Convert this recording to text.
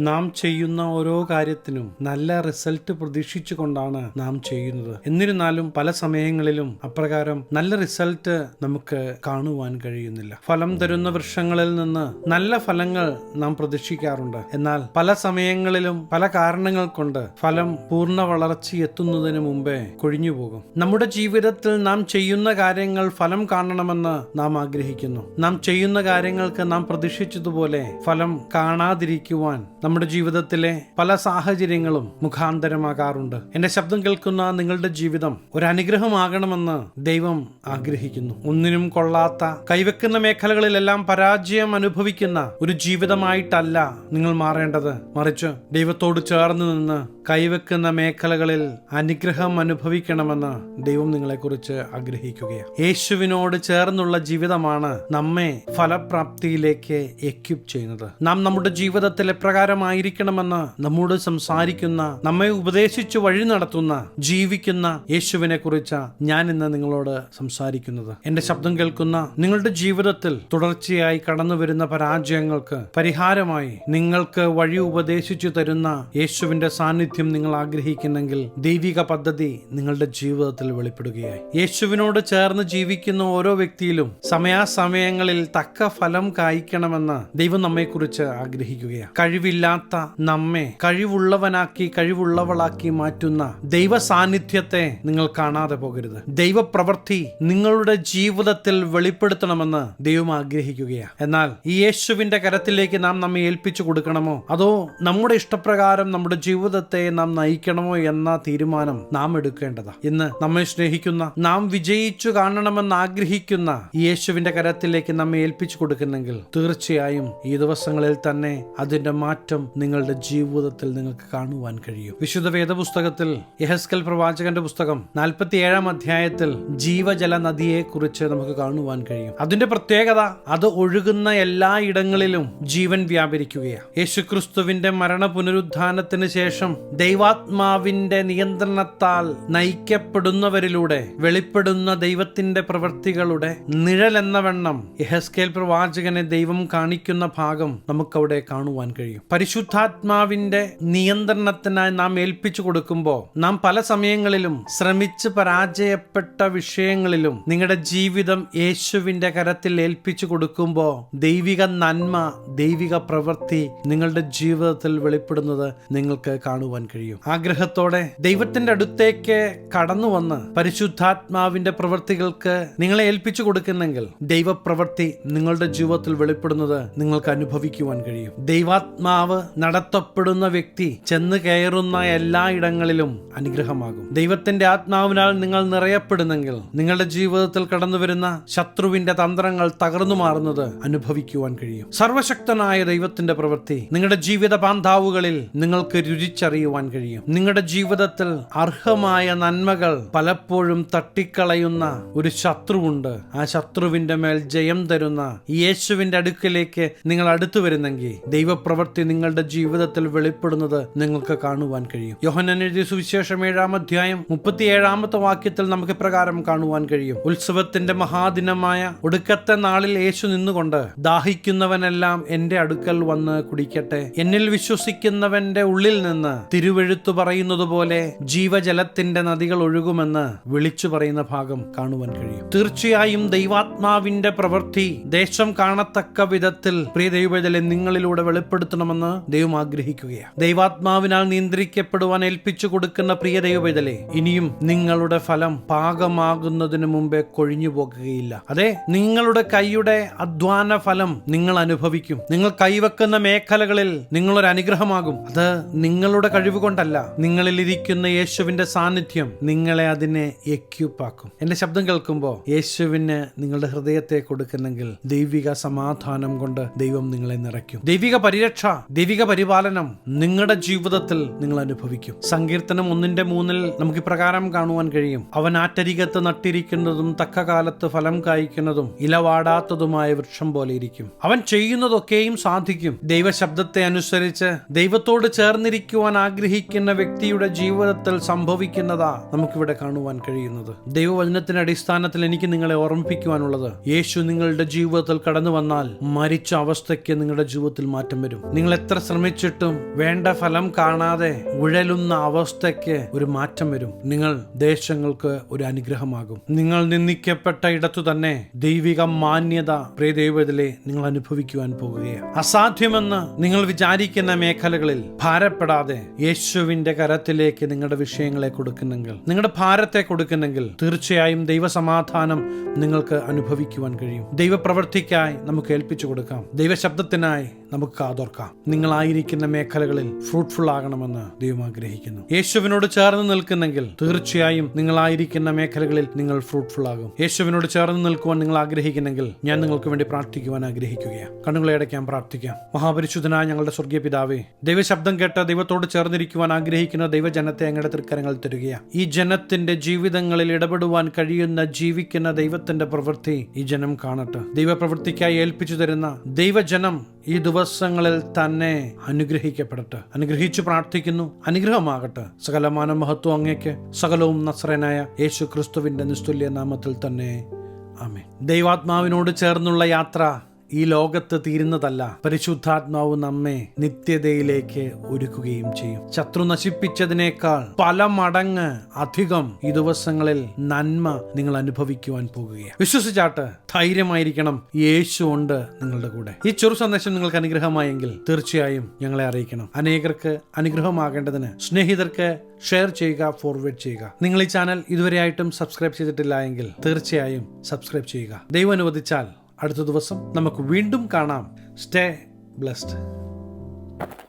നാം ചെയ്യുന്ന ഓരോ കാര്യത്തിനും നല്ല റിസൾട്ട് പ്രതീക്ഷിച്ചുകൊണ്ടാണ് നാം ചെയ്യുന്നത്. എന്നിരുന്നാലും പല സമയങ്ങളിലും അപ്രകാരം നല്ല റിസൾട്ട് നമുക്ക് കാണുവാൻ കഴിയുന്നില്ല. ഫലം തരുന്ന വൃക്ഷങ്ങളിൽ നിന്ന് നല്ല ഫലങ്ങൾ നാം പ്രതീക്ഷിക്കാറുണ്ട്. എന്നാൽ പല സമയങ്ങളിലും പല കാരണങ്ങൾ കൊണ്ട് ഫലം പൂർണ്ണ വളർച്ച എത്തുന്നതിന് മുമ്പേ കൊഴിഞ്ഞുപോകും. നമ്മുടെ ജീവിതത്തിൽ നാം ചെയ്യുന്ന കാര്യങ്ങൾ ഫലം കാണണമെന്ന് നാം ആഗ്രഹിക്കുന്നു. നാം ചെയ്യുന്ന കാര്യങ്ങൾക്ക് നാം പ്രതീക്ഷിച്ചതുപോലെ ഫലം കാണാതിരിക്കുവാൻ നമ്മുടെ ജീവിതത്തിലെ പല സാഹചര്യങ്ങളും മുഖാന്തരമാകാറുണ്ട്. എന്റെ ശബ്ദം കേൾക്കുന്ന നിങ്ങളുടെ ജീവിതം ഒരു അനുഗ്രഹമാകണമെന്ന് ദൈവം ആഗ്രഹിക്കുന്നു. ഒന്നിനും കൊള്ളാത്ത, കൈവെക്കുന്ന മേഖലകളിലെല്ലാം പരാജയം അനുഭവിക്കുന്ന ഒരു ജീവിതമായിട്ടല്ല നിങ്ങൾ മാറേണ്ടത്. മറിച്ച് ദൈവത്തോട് ചേർന്ന് നിന്ന് കൈവെക്കുന്ന മേഖലകളിൽ അനുഗ്രഹം അനുഭവിക്കണമെന്ന് ദൈവം നിങ്ങളെക്കുറിച്ച് ആഗ്രഹിക്കുകയാണ്. യേശുവിനോട് ചേർന്നുള്ള ജീവിതമാണ് നമ്മെ ഫലപ്രാപ്തിയിലേക്ക് എക്വിപ്പ് ചെയ്യുന്നത്. നാം നമ്മുടെ ജീവിതത്തിൽ എപ്രകാരമായിരിക്കണമെന്ന് നമ്മോട് സംസാരിക്കുന്ന, നമ്മെ ഉപദേശിച്ചു വഴി നടത്തുന്ന, ജീവിക്കുന്ന യേശുവിനെ കുറിച്ച് ഞാൻ ഇന്ന് നിങ്ങളോട് സംസാരിക്കുന്നത്. എന്റെ ശബ്ദം കേൾക്കുന്ന നിങ്ങളുടെ ജീവിതത്തിൽ തുടർച്ചയായി കടന്നു വരുന്ന പരാജയങ്ങൾക്ക് പരിഹാരമായി നിങ്ങൾക്ക് വഴി ഉപദേശിച്ചു തരുന്ന യേശുവിന്റെ സാന്നിധ്യം നിങ്ങൾ ആഗ്രഹിക്കുന്നെങ്കിൽ ദൈവിക പദ്ധതി നിങ്ങളുടെ ജീവിതത്തിൽ വെളിപ്പെടുകയായി. യേശുവിനോട് ചേർന്ന് ജീവിക്കുന്ന ഓരോ വ്യക്തിയിലും സമയാസമയങ്ങളിൽ തക്ക ഫലം കായ്ക്കണമെന്ന് ദൈവം നമ്മെക്കുറിച്ച് ആഗ്രഹിക്കുകയാണ്. കഴിവില്ലാത്ത നമ്മെ കഴിവുള്ളവളാക്കി മാറ്റുന്ന ദൈവ സാന്നിധ്യത്തെ നിങ്ങൾ കാണാതെ പോകരുത്. ദൈവപ്രവൃത്തി നിങ്ങളുടെ ജീവിതത്തിൽ വെളിപ്പെടുത്തണമെന്ന് ദൈവം ആഗ്രഹിക്കുകയാണ്. എന്നാൽ ഈ യേശുവിന്റെ കരത്തിലേക്ക് നാം നമ്മെ ഏൽപ്പിച്ചു കൊടുക്കണമോ, അതോ നമ്മുടെ ഇഷ്ടപ്രകാരം നമ്മുടെ ജീവിതത്തെ നാം നയിക്കണമോ എന്ന തീരുമാനം നാം എടുക്കേണ്ടതാ. ഇന്ന് നമ്മെ സ്നേഹിക്കുന്ന, നാം വിജയിച്ചു കാണണമെന്ന് ആഗ്രഹിക്കുന്ന ഈ യേശുവിന്റെ കരത്തിലേക്ക് നമ്മെ ഏൽപ്പിച്ചു കൊടുക്കുന്നെങ്കിൽ തീർച്ചയായും ഈ ദിവസങ്ങളിൽ തന്നെ അതിന്റെ മാറ്റം നിങ്ങളുടെ ജീവിതത്തിൽ നിങ്ങൾക്ക് കാണുവാൻ കഴിയും. വിശുദ്ധ വേദപുസ്തകത്തിൽ യെഹെസ്കേൽ പ്രവാചകന്റെ പുസ്തകം 47 അധ്യായത്തിൽ ജീവജല നദിയെ കുറിച്ച് നമുക്ക് കാണുവാൻ കഴിയും. അതിന്റെ പ്രത്യേകത, അത് ഒഴുകുന്ന എല്ലാ ഇടങ്ങളിലും ജീവൻ വ്യാപരിക്കുകയാണ്. യേശുക്രിസ്തുവിന്റെ മരണ പുനരുദ്ധാനത്തിന് ശേഷം ദൈവാത്മാവിന്റെ നിയന്ത്രണത്താൽ നയിക്കപ്പെടുന്നവരിലൂടെ വെളിപ്പെടുന്ന ദൈവത്തിന്റെ പ്രവൃത്തികളുടെ നിഴൽ എന്ന വണ്ണം യെഹെസ്കേൽ പ്രവാചകനെ ദൈവം കാണിക്കുന്ന ഭാഗം നമുക്കവിടെ കാണുവാൻ കഴിയും. പരിശുദ്ധാത്മാവിന്റെ നിയന്ത്രണത്തിനായി നാം ഏൽപ്പിച്ചു കൊടുക്കുമ്പോൾ നാം പല സമയങ്ങളിലും ശ്രമിച്ച് പരാജയപ്പെട്ട വിഷയങ്ങളിലും നിങ്ങളുടെ ജീവിതം യേശുവിന്റെ കരത്തിൽ ഏൽപ്പിച്ചു കൊടുക്കുമ്പോൾ ദൈവിക നന്മ, ദൈവിക പ്രവൃത്തി നിങ്ങളുടെ ജീവിതത്തിൽ വെളിപ്പെടുന്നത് നിങ്ങൾക്ക് കാണുവാൻ കഴിയും. ആഗ്രഹത്തോടെ ദൈവത്തിന്റെ അടുത്തേക്ക് കടന്നു വന്ന് പരിശുദ്ധാത്മാവിന്റെ പ്രവൃത്തികൾക്ക് നിങ്ങളെ ഏൽപ്പിച്ചു കൊടുക്കുന്നെങ്കിൽ ദൈവപ്രവൃത്തി നിങ്ങളുടെ ജീവിതത്തിൽ വെളിപ്പെടുന്നത് നിങ്ങൾക്ക് അനുഭവിക്കുവാൻ കഴിയും. ദൈവാത്മാവ് നടത്തപ്പെടുന്ന വ്യക്തി ചെന്ന് കയറുന്ന എല്ലാ ഇടങ്ങളിലും അനുഗ്രഹമാകും. ദൈവത്തിന്റെ ആത്മാവിനാൽ നിങ്ങൾ നിറയപ്പെടുന്നെങ്കിൽ നിങ്ങളുടെ ജീവിതത്തിൽ കടന്നു വരുന്ന ശത്രുവിന്റെ തന്ത്രങ്ങൾ തകർന്നു മാറുന്നത് അനുഭവിക്കുവാൻ കഴിയും. സർവശക്തനായ ദൈവത്തിന്റെ പ്രവൃത്തി നിങ്ങളുടെ ജീവിത പാന്താവുകളിൽ നിങ്ങൾക്ക് രുചിച്ചറിയുവാൻ കഴിയും. നിങ്ങളുടെ ജീവിതത്തിൽ അർഹമായ നന്മകൾ പലപ്പോഴും തട്ടിക്കളയുന്ന ഒരു ശത്രുവുണ്ട്. ആ ശത്രുവിന്റെ മേൽ ജയം തരുന്ന യേശുവിന്റെ അടുക്കലേക്ക് നിങ്ങൾ അടുത്തു വരുന്നെങ്കിൽ ദൈവപ്രവൃത്തി നിങ്ങളുടെ ജീവിതത്തിൽ വെളിപ്പെടുന്നത് നിങ്ങൾക്ക് കാണുവാൻ കഴിയും. യോഹന്നാൻ എഴുതിയ സുവിശേഷം 7 അധ്യായം 37 വാക്യത്തിൽ നമുക്ക് പ്രകാരം കാണുവാൻ കഴിയും. ഉത്സവത്തിന്റെ മഹാദിനമായ ഒടുക്കത്തെ നാളിൽ യേശു നിന്നുകൊണ്ട് ദാഹിക്കുന്നവനെല്ലാം എന്റെ അടുക്കൽ വന്ന് കുടിക്കട്ടെ, എന്നിൽ വിശ്വസിക്കുന്നവന്റെ ഉള്ളിൽ നിന്ന് തിരുവെഴുത്തു പറയുന്നത് പോലെ ജീവജലത്തിന്റെ നദികൾ ഒഴുകുമെന്ന് വിളിച്ചു പറയുന്ന ഭാഗം കാണുവാൻ കഴിയും. തീർച്ചയായും ദൈവാത്മാവിന്റെ പ്രവൃത്തി ദേശം കാണത്തക്ക വിധത്തിൽ പ്രിയ ദൈവവേദനെ നിങ്ങളിലൂടെ വെളിപ്പെടുത്തണമെന്ന് ദൈവം ആഗ്രഹിക്കുകയാണ്. ദൈവാത്മാവിനാൽ നിയന്ത്രിക്കപ്പെടുവാൻ ഏൽപ്പിച്ചു കൊടുക്കുന്ന പ്രിയ ദൈവവേദനെ ഇനിയും നിങ്ങളുടെ ഫലം പാകമാകുന്നതിന് മുമ്പേ കൊഴിഞ്ഞു പോകുകയില്ല. അതെ, നിങ്ങളുടെ കൈയുടെ അധ്വാന ഫലം നിങ്ങൾ അനുഭവിക്കും. നിങ്ങൾ കൈവെക്കുന്ന മേഖലകളിൽ നിങ്ങളൊരു അനുഗ്രഹമാകും. അത് നിങ്ങളുടെ കഴിവ് കൊണ്ടല്ല, നിങ്ങളിൽ ഇരിക്കുന്ന യേശുവിന്റെ സാന്നിധ്യം നിങ്ങളെ അതിനെ എക്യൂപ്പാക്കും. എന്റെ ശബ്ദം കേൾക്കുമ്പോൾ യേശുവിന് നിങ്ങളുടെ ഹൃദയത്തെ കൊടുക്കുന്നെങ്കിൽ ദൈവിക സമാധാനം കൊണ്ട് ദൈവം നിങ്ങളെ നിറയ്ക്കും. ദൈവിക പരിരക്ഷ, ദൈവിക പരിപാലനം നിങ്ങളുടെ ജീവിതത്തിൽ നിങ്ങൾ അനുഭവിക്കും. സങ്കീർത്തനം 1:3 നമുക്ക് ഇപ്രകാരം കാണുവാൻ കഴിയും. അവൻ ആറ്റരികത്ത് നട്ടിരിക്കുന്നതും തക്ക കാലത്ത് ഫലം കായ്ക്കുന്നതും ഇലവാടാത്തതുമായ വൃക്ഷം പോലെ ഇരിക്കും. അവൻ ചെയ്യുന്നതൊക്കെയും സാധിക്കും. ദൈവശബ്ദത്തെ അനുസരിച്ച് ദൈവത്തോട് ചേർന്നിരിക്കുവാൻ ആഗ്രഹിക്കുന്ന വ്യക്തിയുടെ ജീവിതത്തിൽ സംഭവിക്കുന്നതാ നമുക്കിവിടെ കാണുവാൻ കഴിയുന്നത്. ദൈവവചനത്തിന്റെ അടിസ്ഥാനത്തിൽ എനിക്ക് നിങ്ങളെ ഓർമ്മിപ്പിക്കുവാനുള്ളത്, യേശു നിങ്ങളുടെ ജീവിതത്തിൽ കടന്നു വന്നാൽ മരിച്ച അവസ്ഥയ്ക്ക് നിങ്ങളുടെ ജീവിതത്തിൽ മാറ്റം വരും. നിങ്ങൾ എത്ര ശ്രമിച്ചിട്ടും വേണ്ട ഫലം കാണാതെ ഉഴലുന്ന അവസ്ഥയ്ക്ക് ഒരു മാറ്റം വരും. നിങ്ങൾ ദേശങ്ങൾക്ക് ഒരു അനുഗ്രഹമാകും. നിങ്ങൾ നിന്ദിക്കപ്പെട്ട ഇടത്തു തന്നെ ദൈവിക മാന്യത പ്രിയ ദൈവത്തിലെ നിങ്ങൾ അനുഭവിക്കുവാൻ പോകുകയാണ്. അസാധ്യമെന്ന് നിങ്ങൾ വിചാരിക്കുന്ന മേഖലകളിൽ ഭാരപ്പെടാതെ യേശുവിന്റെ കരത്തിലേക്ക് നിങ്ങളുടെ വിഷയങ്ങളെ കൊടുക്കുന്നെങ്കിൽ, നിങ്ങളുടെ ഭാരത്തെ കൊടുക്കുന്നെങ്കിൽ, തീർച്ചയായും ദൈവസമാധാനം നിങ്ങൾക്ക് അനുഭവിക്കുവാൻ കഴിയും. ദൈവപ്രവൃത്തിക്കായി നമുക്ക് ഏൽപ്പിച്ചു കൊടുക്കാം. ദൈവശബ്ദത്തിനായി നമുക്ക് കാതോർക്കാം. നിങ്ങളായിരിക്കുന്ന മേഖലകളിൽ ഫ്രൂട്ട്ഫുൾ ആകണമെന്ന് ദൈവം ആഗ്രഹിക്കുന്നു. യേശുവിനോട് ചേർന്ന് നിൽക്കുന്നെങ്കിൽ തീർച്ചയായും നിങ്ങളായിരിക്കുന്ന മേഖലകളിൽ നിങ്ങൾ ഫ്രൂട്ട്ഫുൾ ആകും. യേശുവിനോട് ചേർന്ന് നിൽക്കുവാൻ നിങ്ങൾ ആഗ്രഹിക്കുന്നെങ്കിൽ ഞാൻ നിങ്ങൾക്ക് വേണ്ടി പ്രാർത്ഥിക്കുവാൻ ആഗ്രഹിക്കുകയാണ്. കണ്ണുകളെ അടയ്ക്കാൻ പ്രാർത്ഥിക്കാം. മഹാപരിശുദ്ധനായ ഞങ്ങളുടെ സ്വർഗീയ പിതാവേ, ദൈവശബ്ദം കേട്ട് ദൈവത്തോട് ചേർന്നിരിക്കുവാൻ ആഗ്രഹിക്കുന്ന ദൈവജനത്തെ അങ്ങയുടെ തൃക്കരങ്ങൾ തരികയാണ്. ഈ ജനത്തിന്റെ ജീവിതങ്ങളിൽ ഇടപെടുവാൻ കഴിയുന്ന ജീവിക്കുന്ന ദൈവത്തിന്റെ പ്രവൃത്തി ഈ ജനം കാണട്ടെ. ദൈവപ്രവൃത്തിക്കായി ഏൽപ്പിച്ചു തരുന്ന ദൈവജനം ഈ ദിവസങ്ങളിൽ തന്നെ അനുഗ്രഹിക്കപ്പെടട്ടെ. അനുഗ്രഹിച്ചു പ്രാർത്ഥിക്കുന്നു. അനുഗ്രഹമാകട്ടെ. സകലമാന മഹത്വം അങ്ങേക്ക്. സകലവും നസ്രനായ യേശു ക്രിസ്തുവിന്റെ നിസ്തുല്യ നാമത്തിൽ തന്നെ ആമേൻ. ദൈവാത്മാവിനോട് ചേർന്നുള്ള യാത്ര ഈ ലോകത്ത് തീരുന്നതല്ല. പരിശുദ്ധാത്മാവ് നമ്മെ നിത്യതയിലേക്ക് ഒരുക്കുകയും ചെയ്യും. ശത്രു നശിപ്പിച്ചതിനേക്കാൾ പല മടങ്ങ് അധികം ഈ ദിവസങ്ങളിൽ നന്മ നിങ്ങൾ അനുഭവിക്കുവാൻ പോകുകയാണ്. വിശ്വസിച്ചാട്ട് ധൈര്യമായിരിക്കണം. യേശു ഉണ്ട് നിങ്ങളുടെ കൂടെ. ഈ ചെറു സന്ദേശം നിങ്ങൾക്ക് അനുഗ്രഹമായെങ്കിൽ തീർച്ചയായും ഞങ്ങളെ അറിയിക്കണം. അനേകർക്ക് അനുഗ്രഹമാകേണ്ടതിന് സ്നേഹിതർക്ക് ഷെയർ ചെയ്യുക, ഫോർവേഡ് ചെയ്യുക. നിങ്ങൾ ഈ ചാനൽ ഇതുവരെയായിട്ടും സബ്സ്ക്രൈബ് ചെയ്തിട്ടില്ല എങ്കിൽ തീർച്ചയായും സബ്സ്ക്രൈബ് ചെയ്യുക. ദൈവം അനുവദിച്ചാൽ അടുത്ത ദിവസം നമുക്ക് വീണ്ടും കാണാം. Stay blessed.